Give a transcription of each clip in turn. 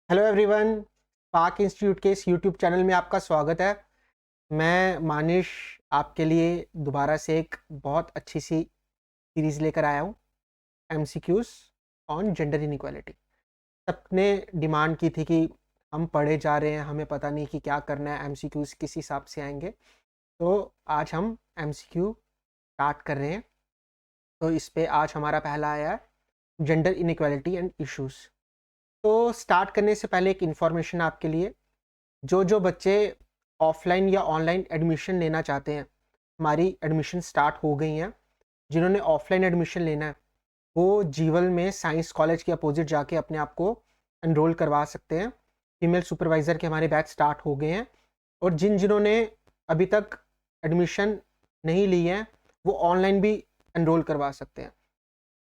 Hello everyone, spark institute के इस YouTube channel में आपका स्वागत है। मैं मानिश आपके लिए दोबारा से एक बहुत अच्छी सी सीरीज़ लेकर आया हूँ, एमसीक्यूज़ ऑन जेंडर इनइक्वालिटी। सबने डिमांड की थी कि हम पढ़े जा रहे हैं, हमें पता नहीं कि क्या करना है, एमसीक्यूज़ किस हिसाब से आएंगे। तो आज हम एमसीक्यू स्टार्ट कर रहे हैं। तो इस पे आज हमारा पहला आया है जेंडर इनइक्वालिटी एंड इश्यूज़। तो स्टार्ट करने से पहले एक इन्फॉर्मेशन आपके लिए, जो बच्चे ऑफलाइन या ऑनलाइन एडमिशन लेना चाहते हैं, हमारी एडमिशन स्टार्ट हो गई हैं। जिन्होंने ऑफलाइन एडमिशन लेना है वो जीवल में साइंस कॉलेज के अपोजिट जाके अपने आप को एनरोल करवा सकते हैं। फीमेल सुपरवाइज़र के हमारे बैच स्टार्ट हो गए हैं। और जिन्होंने अभी तक एडमिशन नहीं ली है वो ऑनलाइन भी एनरोल करवा सकते हैं।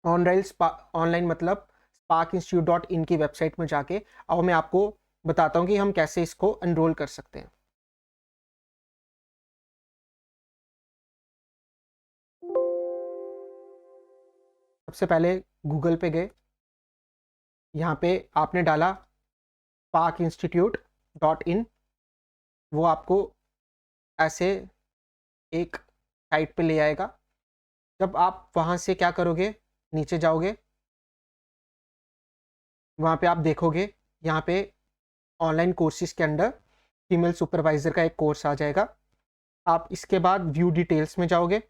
ऑनलाइन मतलब sparkinstitute.in की वेबसाइट में जाके अब मैं आपको बताता हूँ कि हम कैसे इसको एनरोल कर सकते हैं। सबसे पहले गूगल पे गए, यहाँ पे आपने डाला sparkinstitute.in, वो आपको ऐसे एक साइट पे ले आएगा। जब आप वहाँ से क्या करोगे, नीचे जाओगे, वहाँ पे आप देखोगे यहाँ पे ऑनलाइन कोर्सेज के अंडर फीमेल सुपरवाइज़र का एक कोर्स आ जाएगा। आप इसके बाद व्यू डिटेल्स में जाओगे।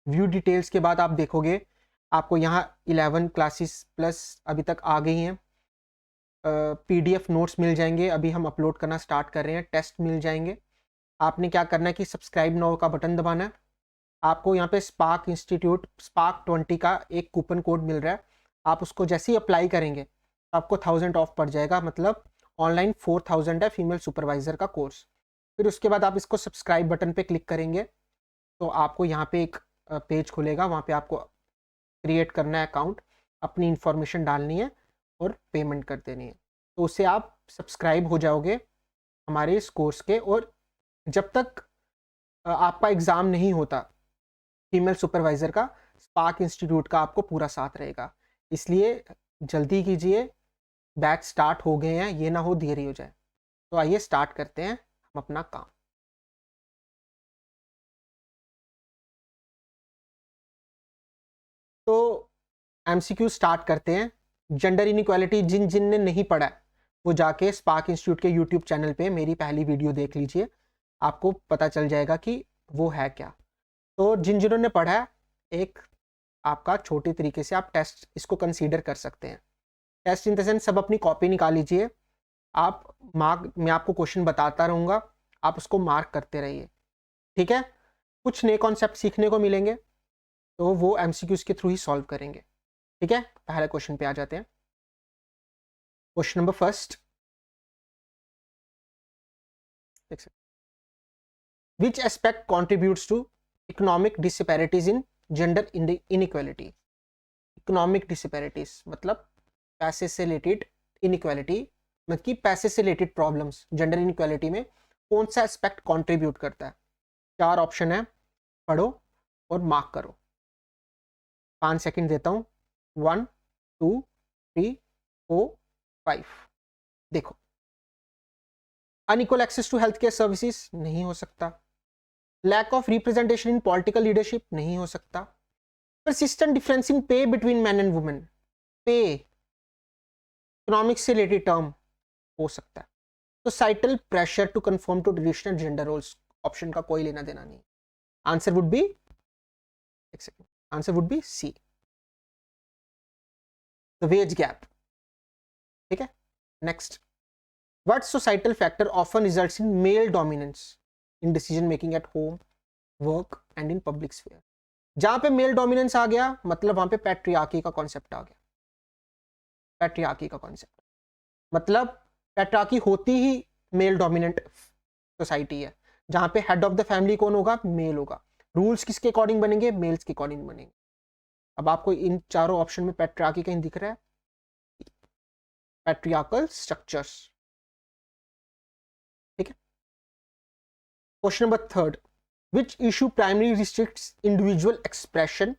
व्यू डिटेल्स के बाद आप देखोगे आपको यहाँ 11 क्लासेस प्लस अभी तक आ गई हैं। पीडीएफ नोट्स मिल जाएंगे, अभी हम अपलोड करना स्टार्ट कर रहे हैं। टेस्ट मिल जाएंगे। आपने क्या करना है कि सब्सक्राइब नाउ का बटन दबाना है। आपको यहाँ पे स्पार्क 20 का एक कूपन कोड मिल रहा है। आप उसको जैसे ही अप्लाई करेंगे तो आपको 1000 ऑफ पड़ जाएगा, मतलब ऑनलाइन 4000 है फीमेल सुपरवाइज़र का कोर्स। फिर उसके बाद आप इसको सब्सक्राइब बटन पे क्लिक करेंगे तो आपको यहाँ पे एक पेज खुलेगा। वहाँ पे आपको क्रिएट करना है अकाउंट, अपनी इंफॉर्मेशन डालनी है और पेमेंट कर देनी है। तो उससे आप सब्सक्राइब हो जाओगे हमारे इस कोर्स के। और जब तक आपका एग्ज़ाम नहीं होता फीमेल सुपरवाइज़र का, स्पार्क इंस्टीट्यूट का आपको पूरा साथ रहेगा। इसलिए जल्दी कीजिए, बैच स्टार्ट हो गए हैं, ये ना हो देरी हो जाए। तो आइए स्टार्ट करते हैं हम अपना काम। तो एमसीक्यू स्टार्ट करते हैं। जेंडर इनइक्वालिटी जिन जिन ने नहीं पढ़ा है वो जाके स्पार्क इंस्टीट्यूट के यूट्यूब चैनल पे मेरी पहली वीडियो देख लीजिए, आपको पता चल जाएगा कि वो है क्या। तो जिन्होंने ने पढ़ा है, एक आपका छोटे तरीके से आप टेस्ट इसको कंसीडर कर सकते हैं। टेस्ट इन द सेंस, सब अपनी कॉपी निकाल लीजिए। आप मार्क, मैं आपको क्वेश्चन बताता रहूँगा, आप उसको मार्क करते रहिए, ठीक है। कुछ नए कॉन्सेप्ट सीखने को मिलेंगे तो वो एमसीक्यूज के थ्रू ही सॉल्व करेंगे, ठीक है। पहले क्वेश्चन पे आ जाते हैं। Question number first, which aspect contributes to economic disparities in gender inequality. Economic disparities मतलब पैसे से रिलेटेड इनइक्वालिटी, मतलब कि पैसे से रिलेटेड प्रॉब्लम्स जेंडर इनइक्वालिटी में कौन सा एस्पेक्ट कंट्रीब्यूट करता है। चार ऑप्शन है, पढ़ो और मार्क करो। 5 सेकंड देता हूँ। 1 2 3 4 5। देखो, unequal access to health care services नहीं हो सकता। Lack of representation in political leadership नहीं हो सकता। Persistent difference in pay between man and women, pay economics से रिलेटेड टर्म हो सकता है। Societal pressure to conform to traditional gender roles, option का कोई लेना देना नहीं। आंसर वुड बी, एक second, answer would be C, the wage gap, ठीक है। Next, what societal factor often results in male dominance in decision making at home, work and in public sphere. जहां पे मेल डोमिनेंस आ गया मतलब वहां पे patriarchy का कॉन्सेप्ट आ गया। पैट्रियार्की का कॉन्सेप्ट मतलब पैट्रियार्की होती ही मेल डोमिनेंट सोसाइटी है, जहां पे हेड ऑफ द फैमिली कौन होगा, मेल होगा। रूल्स किसके अकॉर्डिंग बनेंगे, मेल्स के अकॉर्डिंग बनेंगे। अब आपको इन चारों ऑप्शन में पैट्रियार्की कहीं दिख रहा है, पैट्रियार्कल स्ट्रक्चर्स, ठीक है। Question number third, which issue primary restricts individual expression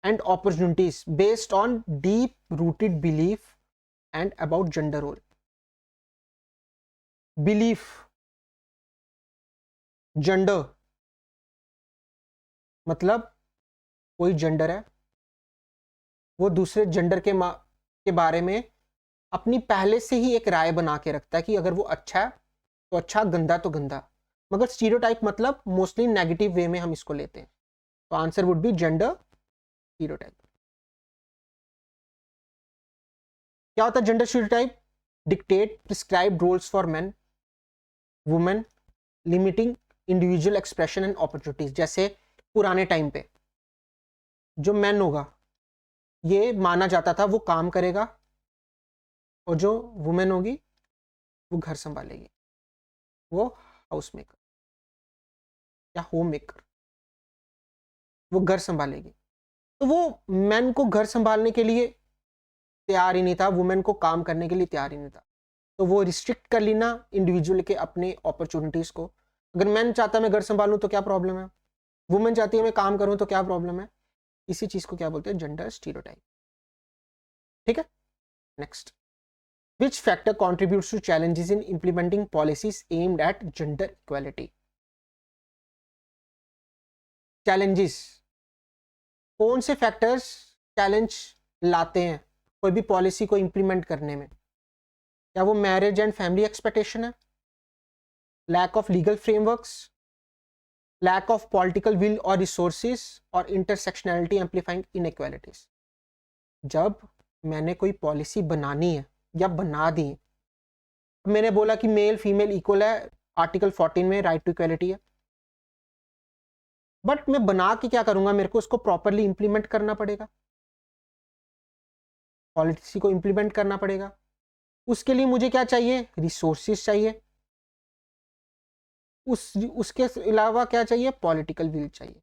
and opportunities based on deep rooted belief and about gender role। Belief, gender, मतलब कोई जेंडर है वो दूसरे जेंडर के बारे में अपनी पहले से ही एक राय बना के रखता है कि अगर वो अच्छा है तो अच्छा, गंदा तो गंदा। मगर स्टीरियोटाइप मतलब मोस्टली नेगेटिव वे में हम इसको लेते हैं, तो answer would be gender stereotype. क्या होता है gender stereotype? Dictate prescribed roles for men women, limiting individual expression and opportunities. जैसे पुराने टाइम पे जो मैन होगा ये माना जाता था वो काम करेगा, और जो वुमेन होगी वो घर संभालेगी, वो हाउस मेकर या होम मेकर, वो घर संभालेगी। तो वो मैन को घर संभालने के लिए तैयार ही नहीं था, वुमेन को काम करने के लिए तैयार ही नहीं था। तो वो रिस्ट्रिक्ट कर ली ना इंडिविजुअल के अपने अपॉर्चुनिटीज को। अगर मैन चाहता मैं घर संभालूं तो क्या प्रॉब्लम है, वुमेन चाहती है मैं काम करूं तो क्या प्रॉब्लम है। इसी चीज को क्या बोलते हैं? Gender stereotype. ठीक है, next. Which factor contributes to challenges in implementing policies aimed at gender equality? Challenges, कौन से फैक्टर्स चैलेंज लाते हैं कोई भी पॉलिसी को इंप्लीमेंट करने में? क्या वो मैरिज एंड फैमिली एक्सपेक्टेशन है, lack of legal frameworks, lack of political will और रिसोर्सेज, और इंटरसेक्शनैलिटी एम्पलीफाइंग इनइक्वालिटीज? जब मैंने कोई पॉलिसी बनानी है या बना दी, मैंने बोला कि मेल फीमेल इक्वल है, आर्टिकल 14 में राइट टू इक्वलिटी है, बट मैं बना के क्या करूंगा? मेरे को उसको प्रॉपरली इंप्लीमेंट करना पड़ेगा, पॉलिसी को इंप्लीमेंट करना पड़ेगा। उसके लिए मुझे क्या चाहिए? रिसोर्सेज चाहिए। उसके अलावा क्या चाहिए? पॉलिटिकल विल चाहिए।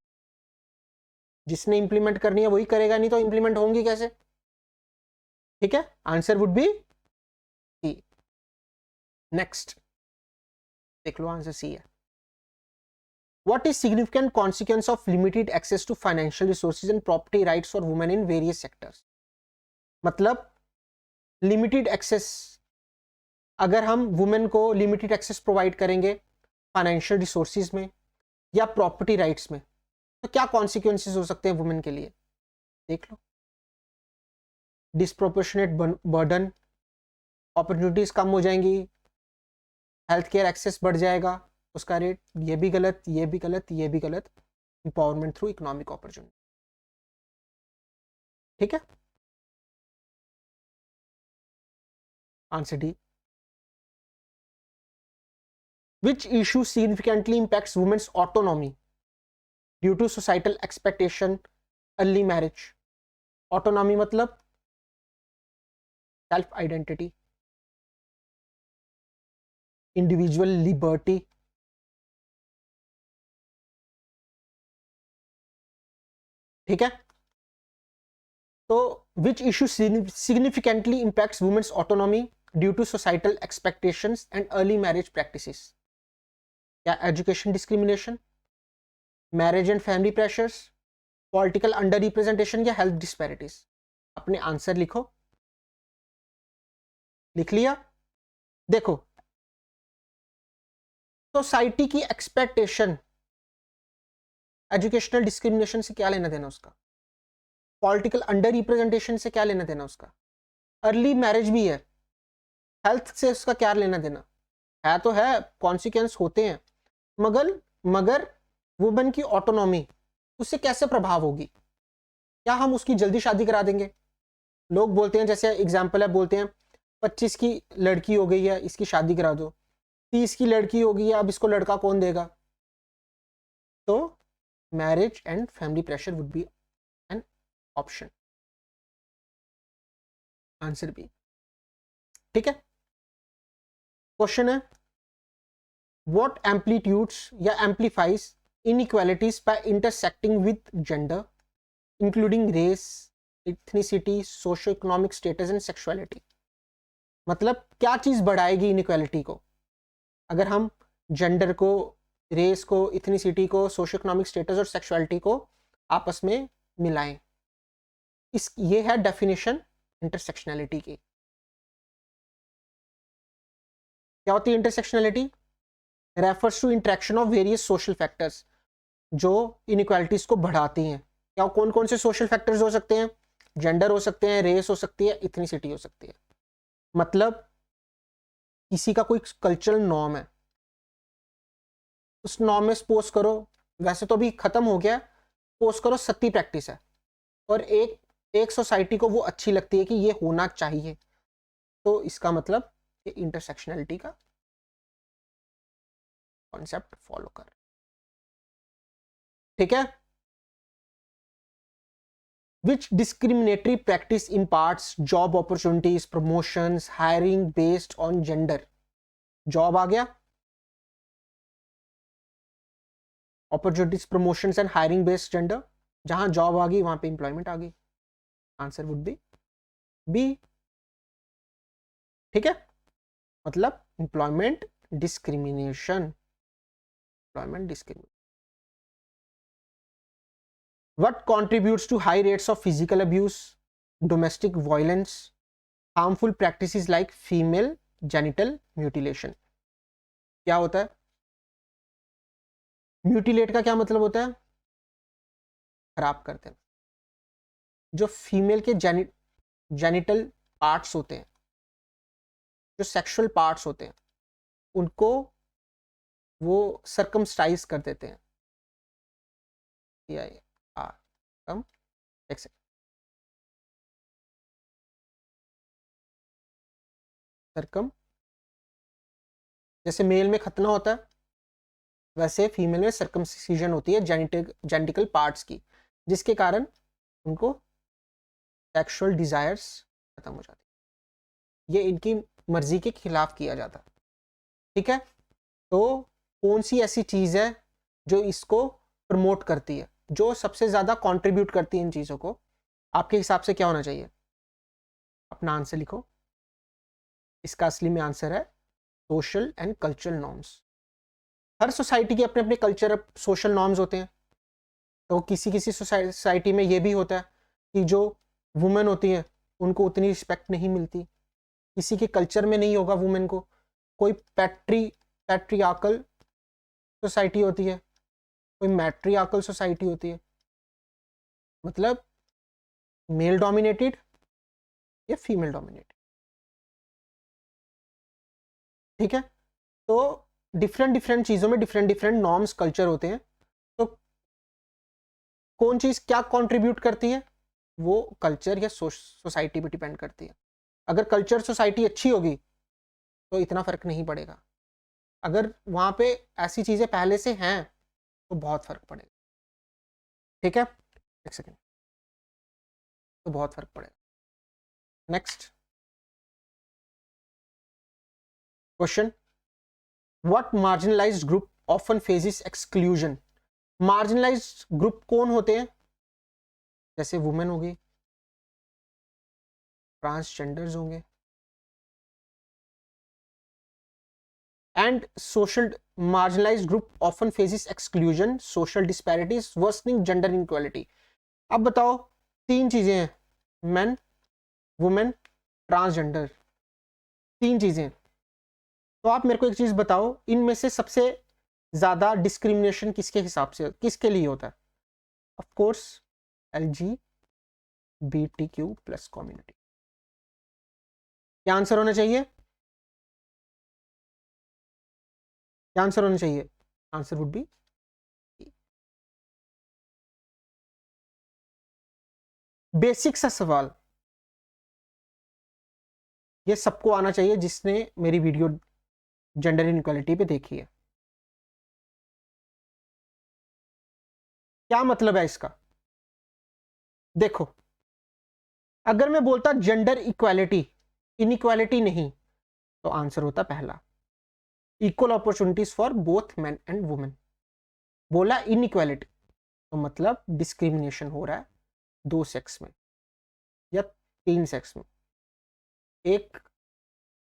जिसने इंप्लीमेंट करनी है वही करेगा, नहीं तो इंप्लीमेंट होंगी कैसे? ठीक है, answer would be C. Next देख लो, आंसर सी है। What is significant consequence of limited access to financial resources and property rights for women in various sectors? मतलब लिमिटेड एक्सेस, अगर हम वुमेन को लिमिटेड एक्सेस प्रोवाइड करेंगे financial resources में या प्रॉपर्टी राइट्स में, तो क्या कॉन्सिक्वेंसेस हो सकते हैं वुमेन के लिए? देख लो, डिस्प्रोपोर्शनेट बर्डन, अपॉर्चुनिटीज कम हो जाएंगी, हेल्थ केयर एक्सेस बढ़ जाएगा उसका रेट, ये भी गलत, ये भी गलत, ये भी गलत। Empowerment through economic opportunity. ठीक है, answer D. Which issue significantly impacts women's autonomy due to societal expectation, early marriage? Autonomy मतलब self identity, individual liberty, ठीक है। तो which issue significantly impacts women's autonomy due to societal expectations and early marriage practices? क्या education discrimination, marriage and family pressures, political under representation, या health disparities? अपने answer लिखो। लिख लिया? देखो, सोसाइटी की एक्सपेक्टेशन, एजुकेशनल डिस्क्रिमिनेशन से क्या लेना देना उसका? पॉलिटिकल अंडर रिप्रेजेंटेशन से क्या लेना देना उसका? अर्ली मैरिज भी है, हेल्थ से उसका क्या लेना देना है? तो है, कॉन्सिक्वेंस होते हैं, मगर वुमेन की ऑटोनॉमी, उससे कैसे प्रभाव होगी? क्या हम उसकी जल्दी शादी करा देंगे? लोग बोलते हैं, जैसे एग्जाम्पल है, बोलते हैं 25 की लड़की हो गई है, इसकी शादी करा दो, 30 की लड़की हो गई है, अब इसको लड़का कौन देगा? तो marriage and family pressure would be an option, answer B. ठीक है, क्वेश्चन है, व्हाट एम्पलीट्यूड्स या amplifies inequalities by intersecting with gender including race, ethnicity, socio economic status and sexuality? मतलब क्या चीज बढ़ाएगी इनइक्वालिटी को? अगर हम जेंडर को, रेस को, इथनिसिटी को, सोशो इकोनॉमिक स्टेटस और सेक्सुअलिटी को आपस में मिलाएं। ये है डेफिनेशन इंटरसेक्शनैलिटी की। क्या होती है intersectionality? Refers to interaction of various social factors जो इनइक्वालिटीज को बढ़ाती हैं। क्या कौन कौन से सोशल फैक्टर्स हो सकते हैं? जेंडर हो सकते हैं, रेस हो सकती है, इथनिसिटी हो सकती है। मतलब किसी का कोई कल्चरल नॉर्म है, उस नॉर्म में सपोज करो, वैसे तो अभी खत्म हो गया, सपोज करो सती प्रैक्टिस है और एक एक सोसाइटी को वो अच्छी लगती है कि ये होना चाहिए, तो इसका मतलब ये इंटरसेक्शनलिटी का कॉन्सेप्ट फॉलो कर, ठीक है। Which discriminatory practice imparts job opportunities, promotions, hiring based on gender? Job आ गया, opportunities, promotions and hiring based gender, जहां जॉब आ गई वहां पे एम्प्लॉयमेंट आ गई। आंसर वुड बी बी, ठीक है। मतलब employment discrimination, employment discrimination. What contributes to high rates of physical abuse, domestic violence, harmful practices like female genital mutilation? क्या होता है म्यूटिलेट का? क्या मतलब होता है? खराब कर देना। जो फीमेल के जेनिटल पार्ट्स होते हैं, जो सेक्सुअल पार्ट्स होते हैं, उनको वो सरकमस्टाइज कर देते हैं। सरकम, जैसे मेल में खतना होता है वैसे फीमेल में सरकमसिजन होती है जेनिटिकल पार्ट्स की, जिसके कारण उनको सेक्सुअल डिजायर्स खत्म हो जाती है। ये इनकी मर्जी के खिलाफ किया जाता है, ठीक है। तो कौन सी ऐसी चीज है जो इसको प्रमोट करती है, जो सबसे ज्यादा कंट्रीब्यूट करती है इन चीजों को? आपके हिसाब से क्या होना चाहिए? अपना आंसर लिखो। इसका असली में आंसर है social and cultural norms. Her society के अपने अपने कल्चर सोशल नॉर्म्स होते हैं। तो किसी किसी सोसाइटी में ये भी होता है कि जो वुमेन होती हैं उनको उतनी रिस्पेक्ट नहीं मिलती, किसी के कल्चर में नहीं होगा वुमेन को। कोई पैट्रियार्कल सोसाइटी होती है, कोई मैट्रियार्कल सोसाइटी होती है, मतलब मेल डोमिनेटेड या फीमेल डोमिनेटेड, ठीक है। तो डिफरेंट डिफरेंट चीज़ों में डिफरेंट डिफरेंट नॉर्म्स कल्चर होते हैं। तो कौन चीज़ क्या कंट्रीब्यूट करती है, वो कल्चर या सोसाइटी पे डिपेंड करती है। अगर कल्चर सोसाइटी अच्छी होगी तो इतना फर्क नहीं पड़ेगा, अगर वहां पे ऐसी चीज़ें पहले से हैं तो बहुत फर्क पड़ेगा, ठीक है। एक सेकेंड, तो बहुत फर्क पड़ेगा। Next question, what marginalised group often faces exclusion? Marginalised group कौन होते हैं? जैसे वुमेन होगी, ट्रांसजेंडर्स होंगे, and social marginalised group often faces exclusion, social disparities, worsening gender inequality. अब बताओ, तीन चीजें हैं, मेन, वुमेन, ट्रांसजेंडर, तीन चीजें। तो आप मेरे को एक चीज बताओ, इनमें से सबसे ज्यादा डिस्क्रिमिनेशन किसके हिसाब से, किसके लिए होता है? Of course LGBTQ+ community. क्या आंसर होना चाहिए? क्या आंसर होना चाहिए? आंसर वुड बी बेसिक सा सवाल, ये सबको आना चाहिए जिसने मेरी वीडियो जेंडर इनइक्वालिटी पे देखी है। क्या मतलब है इसका? देखो, अगर मैं बोलता जेंडर इक्वालिटी, इनइक्वालिटी नहीं, तो आंसर होता पहला, equal opportunities for both man and women. बोला इनइक्वालिटी तो मतलब डिस्क्रिमिनेशन हो रहा है दो सेक्स में या तीन सेक्स में, एक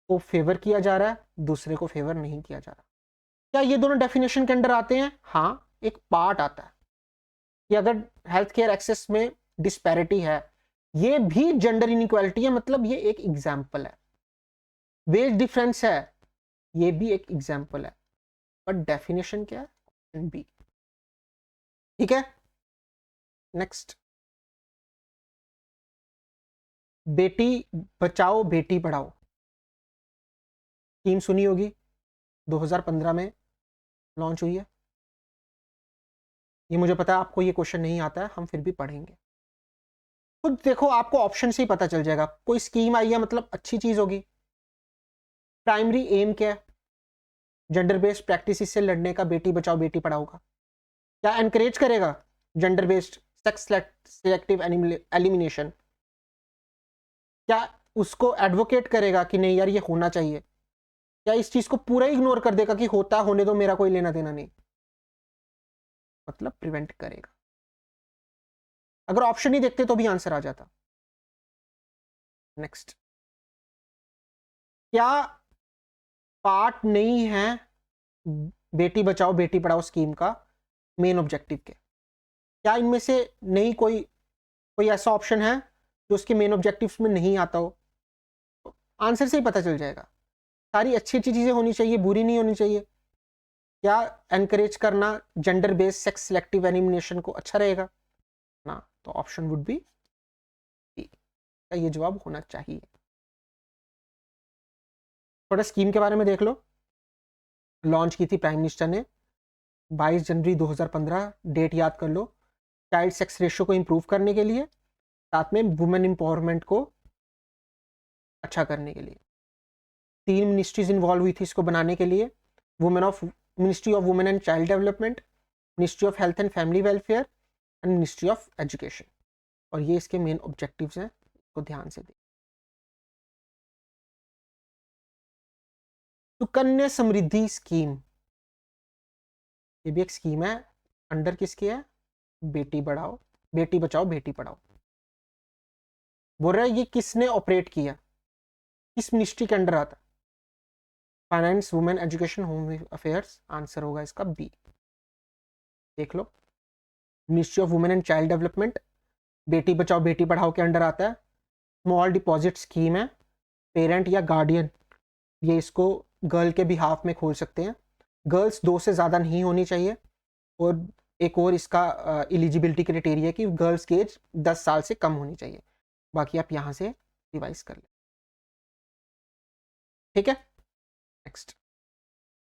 को फेवर किया जा रहा है, दूसरे को फेवर नहीं किया जा रहा। क्या ये दोनों डेफिनेशन के अंडर आते हैं? हाँ, एक पार्ट आता है कि अगर हेल्थ केयर एक्सेस में डिस्पैरिटी है, ये भी जेंडर इनइक्वालिटी है, मतलब ये एक एग्जाम्पल है। वेज डिफरेंस है, ये भी एक एग्जाम्पल है, बट डेफिनेशन क्या है? Option B. ठीक है, नेक्स्ट, बेटी बचाओ बेटी पढ़ाओ स्कीम सुनी होगी, 2015 में लॉन्च हुई है। ये मुझे पता है आपको ये क्वेश्चन नहीं आता है, हम फिर भी पढ़ेंगे। खुद देखो, आपको ऑप्शन से ही पता चल जाएगा, कोई स्कीम आई है मतलब अच्छी चीज होगी। प्राइमरी एम क्या है? जेंडर बेस्ड प्रैक्टिस से लड़ने का, बेटी बचाओ बेटी पढ़ाओ का। क्या एनकरेज करेगा gender based sex selective elimination? क्या उसको एडवोकेट करेगा कि नहीं यार ये होना चाहिए? क्या इस चीज को पूरा इग्नोर कर देगा कि होता होने दो, मेरा कोई लेना देना नहीं? मतलब प्रिवेंट करेगा। अगर ऑप्शन ही देखते तो भी आंसर आ जाता। नेक्स्ट, क्या पार्ट नहीं है बेटी बचाओ बेटी पढ़ाओ स्कीम का मेन ऑब्जेक्टिव के? क्या इनमें से नहीं कोई कोई ऐसा ऑप्शन है जो उसके मेन ऑब्जेक्टिव्स में नहीं आता हो? आंसर से ही पता चल जाएगा। सारी अच्छी अच्छी चीजें होनी चाहिए, बुरी नहीं होनी चाहिए। क्या एनकरेज करना gender based sex selective elimination को अच्छा रहेगा ना? तो ऑप्शन वुड बी का ये जवाब होना चाहिए। थोड़ा स्कीम के बारे में देख लो। लॉन्च की थी प्राइम मिनिस्टर ने 22 जनवरी 2015, डेट याद कर लो। चाइल्ड सेक्स रेशियो को इंप्रूव करने के लिए, साथ में वुमेन एम्पावरमेंट को अच्छा करने के लिए। 3 मिनिस्ट्रीज इन्वॉल्व हुई थी इसको बनाने के लिए। Ministry of women and child development, ministry of health and family welfare and ministry of education. और ये इसके मेन ऑब्जेक्टिव्स हैं, इसको ध्यान से दें। सुकन्या समृद्धि स्कीम, ये भी एक स्कीम है। अंडर किसकी है? बेटी बढ़ाओ बेटी बचाओ बेटी पढ़ाओ। बोल रहा है ये किसने ऑपरेट किया, किस मिनिस्ट्री के अंडर आता? Finance, women education, home affairs. Answer होगा इसका बी। देख लो, ministry of women and child development बेटी बचाओ बेटी पढ़ाओ के अंडर आता है। स्मॉल डिपॉजिट स्कीम है। पेरेंट या गार्डियन ये इसको गर्ल के बिहाफ में खोल सकते हैं। गर्ल्स 2 से ज़्यादा नहीं होनी चाहिए। और एक और इसका एलिजिबिलिटी क्राइटेरिया कि गर्ल्स की एज 10 साल से कम होनी चाहिए। बाकी आप यहाँ से रिवाइज कर लें। ठीक है, next,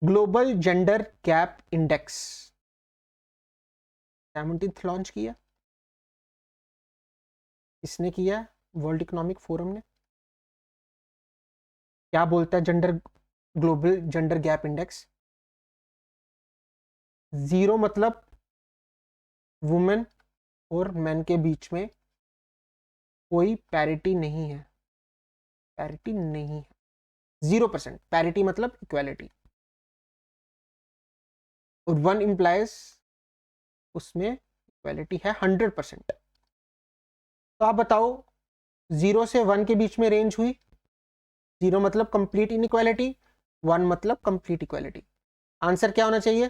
global gender gap index 17th launch किया। इसने किया वर्ल्ड इकोनॉमिक फोरम ने। क्या बोलता है gender global gender gap index? 0 मतलब वुमेन और मेन के बीच में कोई पैरिटी नहीं है। पैरिटी नहीं है, 0%। पैरिटी मतलब इक्वालिटी। और 1 इम्प्लाइज उसमें इक्वालिटी है 100%। तो आप बताओ, 0 से 1 के बीच में रेंज हुई। 0 मतलब कंप्लीट इनइक्वालिटी, 1 मतलब कंप्लीट इक्वालिटी। आंसर क्या होना चाहिए?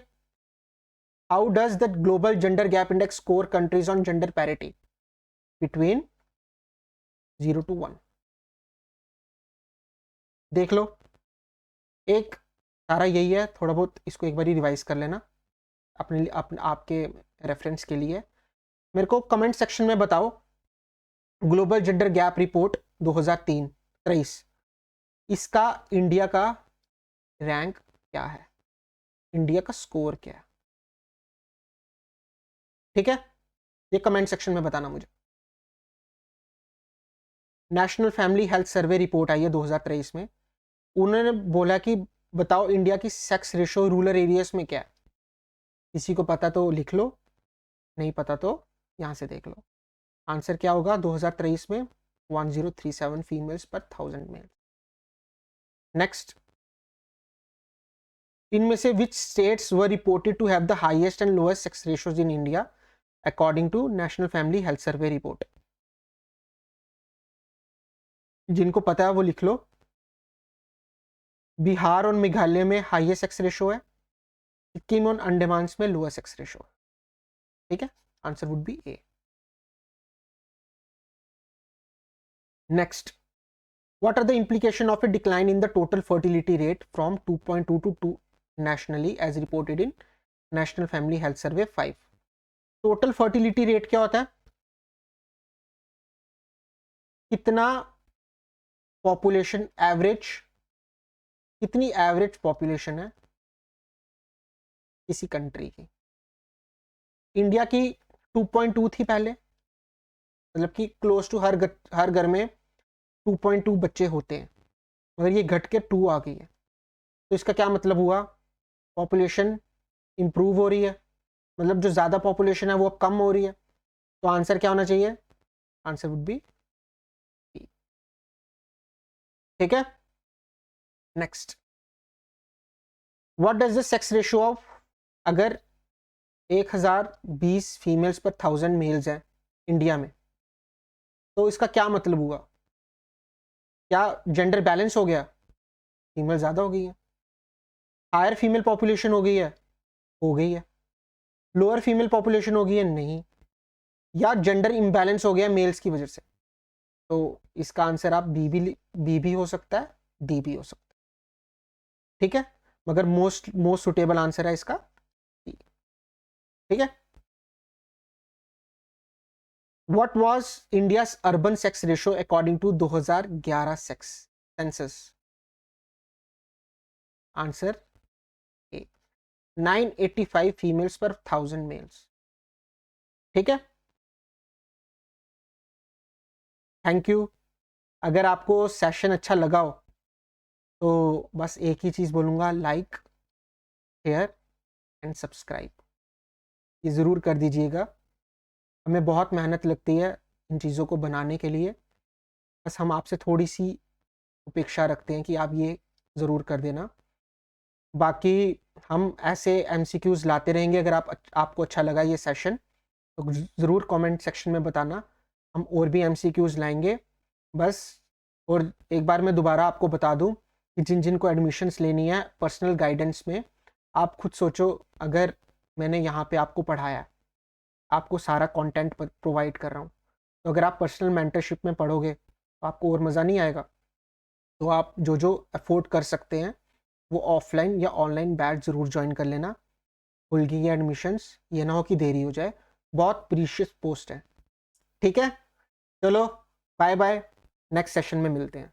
How does the global gender gap index score countries on gender parity between 0 to 1? देख लो, एक सारा यही है। थोड़ा बहुत इसको एक बार रिवाइज कर लेना आपके रेफरेंस के लिए। मेरे को कमेंट सेक्शन में बताओ, ग्लोबल जेंडर गैप रिपोर्ट 2023, इसका इंडिया का रैंक क्या है, इंडिया का स्कोर क्या है? ठीक है, ये कमेंट सेक्शन में बताना मुझे। National family health survey report आई है 2023 में। उन्होंने बोला कि बताओ इंडिया की सेक्स रेशो रूरल एरियाज में क्या है। किसी को पता तो लिख लो, नहीं पता तो यहाँ से देख लो। आंसर क्या होगा 2023 में? 1037 फीमेल्स पर 1000 मेल। नेक्स्ट, इनमें से which states were reported to have the highest and lowest sex ratios in India according to national family health survey report? जिनको पता है वो लिख लो। बिहार और मेघालय में हाईएस्ट सेक्स रेशियो है। सिक्किम और अंडमान में लोअर सेक्स रेशियो है। ठीक है, answer would B A. Next, What are the implication of a decline in the total fertility rate from 2.2 to 2 nationally as reported in National Family Health Survey 5? Total fertility rate क्या होता है? कितना population average, कितनी average population है किसी country की. India की 2.2 थी पहले, मतलब कि क्लोज टू हर घर में 2.2 बच्चे होते हैं, मगर ये घट के 2 आ गई है. तो इसका क्या मतलब हुआ? पॉपुलेशन इंप्रूव हो रही है, मतलब जो ज़्यादा पॉपुलेशन है वो अब कम हो रही है. तो आंसर क्या होना चाहिए? आंसर वुड बी, ठीक है. Next, what does the sex ratio of, अगर 1020 फीमेल्स पर 1000 मेल्स हैं इंडिया में, तो इसका क्या मतलब हुआ? क्या जेंडर बैलेंस हो गया? फीमेल ज़्यादा हो गई है. हायर फीमेल पॉपुलेशन हो गई है? हो गई है. लोअर फीमेल पॉपुलेशन हो गई है? नहीं. या जेंडर इम्बैलेंस हो गया मेल्स की वजह से? तो इसका आंसर आप बी भी हो सकता है, डी भी हो सकता है, ठीक है. मगर मोस्ट सुटेबल आंसर है इसका डी, ठीक है. What was India's urban sex ratio according to 2011 sex census? Answer A, 985 females per 1000 males, ठीक है. Thank you. अगर आपको सेशन अच्छा लगा हो तो बस एक ही चीज़ बोलूँगा, लाइक, शेयर एंड सब्सक्राइब ये ज़रूर कर दीजिएगा. हमें बहुत मेहनत लगती है इन चीज़ों को बनाने के लिए, बस हम आपसे थोड़ी सी अपेक्षा रखते हैं कि आप ये ज़रूर कर देना. बाकी हम ऐसे MCQs लाते रहेंगे. अगर आपको अच्छा लगा ये सेशन तो ज़रूर कमेंट सेक्शन में बताना, हम और भी MCQs लाएंगे. बस, और एक बार मैं दोबारा आपको बता दूं कि जिन जिन को एडमिशन्स लेनी है पर्सनल गाइडेंस में, आप खुद सोचो, अगर मैंने यहाँ पे आपको पढ़ाया, आपको सारा कंटेंट प्रोवाइड कर रहा हूँ, तो अगर आप पर्सनल मेंटरशिप में पढ़ोगे तो आपको और मज़ा नहीं आएगा. तो आप जो अफोर्ड कर सकते हैं वो ऑफलाइन या ऑनलाइन बैच ज़रूर ज्वाइन कर लेना. खुल गई है एडमिशन्स, ये ना हो कि देरी हो जाए. बहुत प्रीशियस पोस्ट है, ठीक है. चलो बाय बाय, नेक्स्ट सेशन में मिलते हैं.